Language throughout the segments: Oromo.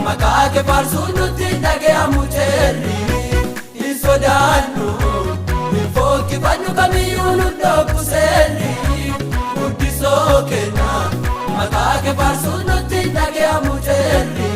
Makaake faarsuun nutti dhagahamu jirri hin sodaannu hin fokkifannu kamiyyuu nu dhokku seerri guddisoo keenya makaake faarsuun nutti dhagahamu jirri.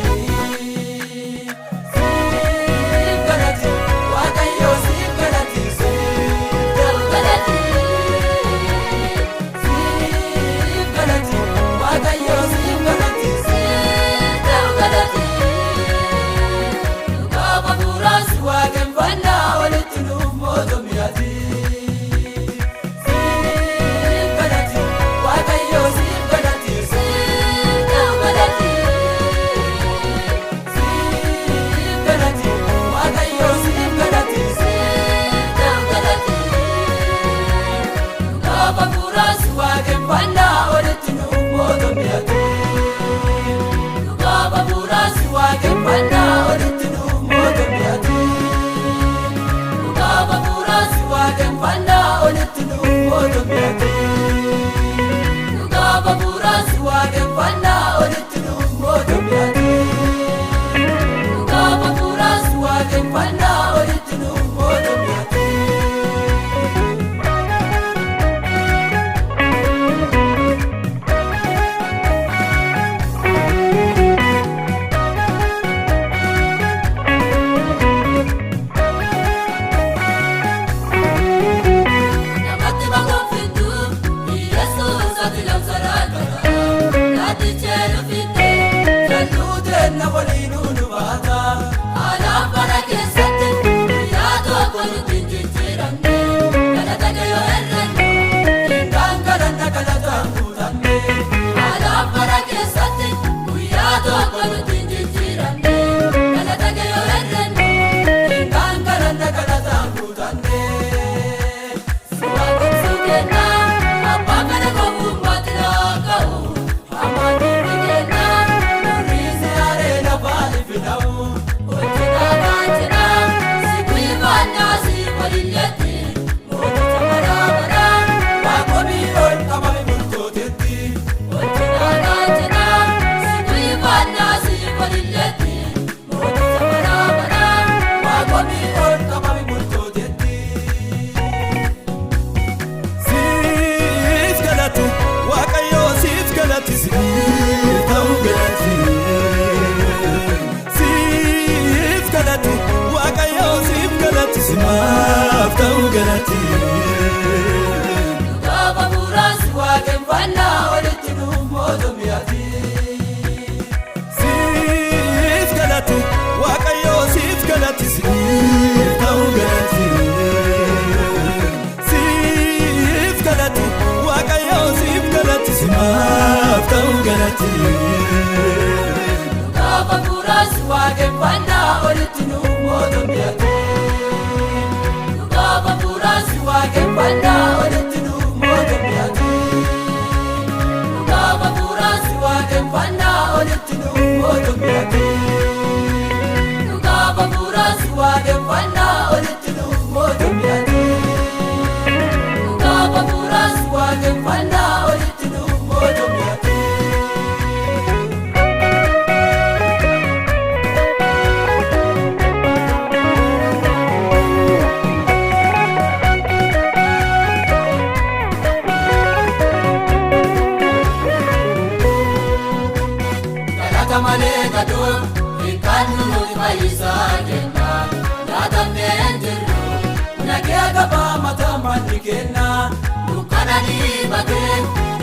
Dukkananii batee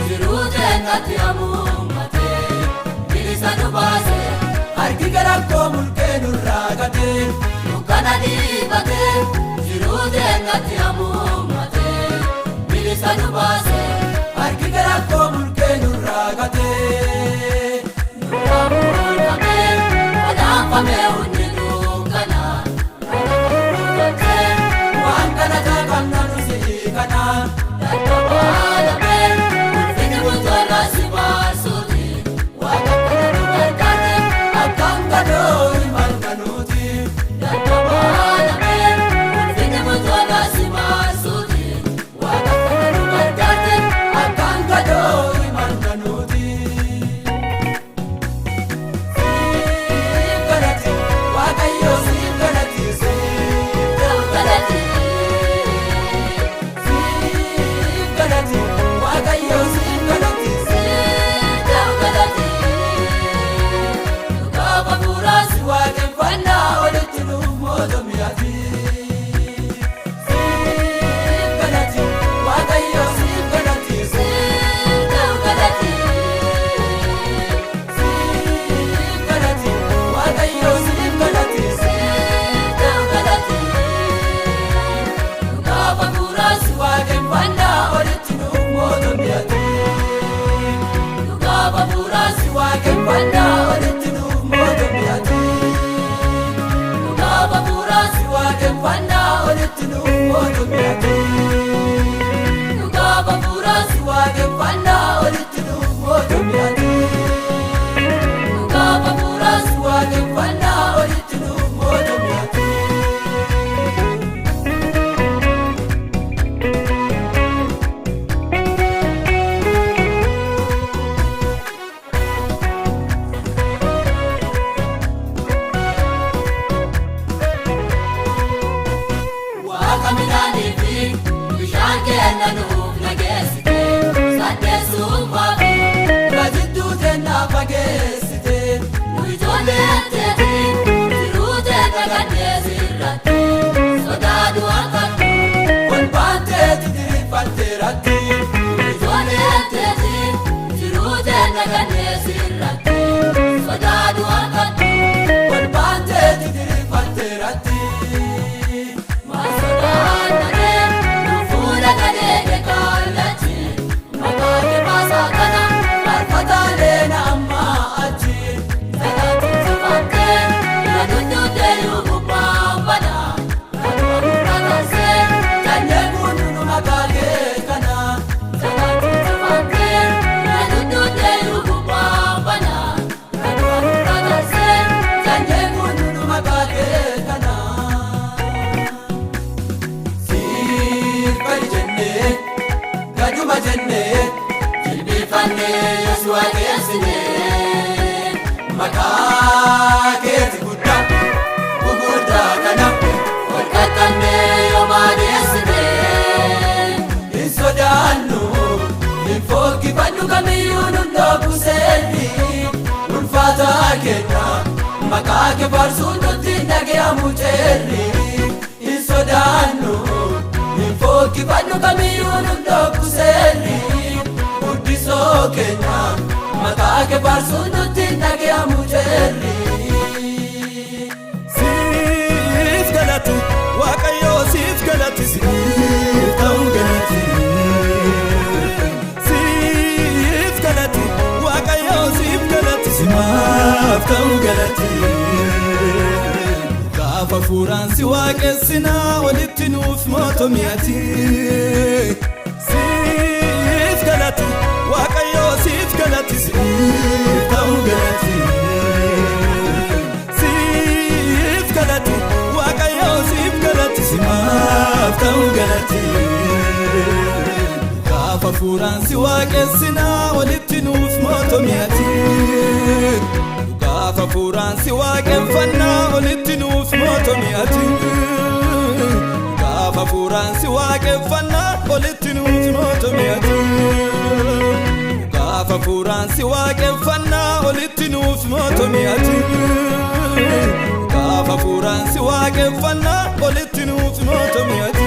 jiruu jennatti ammoo matee. bilisa nu baase harki garakkoo mulkeen urraagate dukkana dhiibate jiruu deengatti hamuummate bilisa nu baase harki garakkoo mulkeen urraagate nurraamuudhame odaanfame hundi dukkana waan kana taaqamna nusi kana dadhabaalame ulfini bultoorra si baasuuti waaqa kana nu barbaade akkaan gadoo himal kanuuti dadhabaalame ulfini bultoorra si baasuuti waaqa kana nu barbaade akkaan gadoo himal kanuuti siif galati waaqayyo siif galati siif galati Makaake farsuun nuti dhagayamu ceerri hin sodaannu hin fokkifadhu kamiyyuu nu dhokku seerri guddisoo keenya makaake farsuun nuti dhagayamu ceerri. Siif galati waaqayyo siif galati siif ta'u galati siif galati waaqayyo siif galati siif ta'u galati. Hafuuraan si waaqessinaa walitti nuuf mootomiyaati siif galati waaqayyo siif galati siif ta'u galati siif galati waaqayyo siif galati siif ta'u galati. Hafuuraan si waaqessinaa walitti nuuf mootomiyaati hafuuraan si waaqeffannaa walitti nuuf mootomiyaati hafuuraan si waaqeffannaa walitti nuuf mootomiyaati hafuuraan si waaqeffannaa walitti nuuf mootomiyaati hafuuraan si waaqeffannaa walitti nuuf mootomiyaati.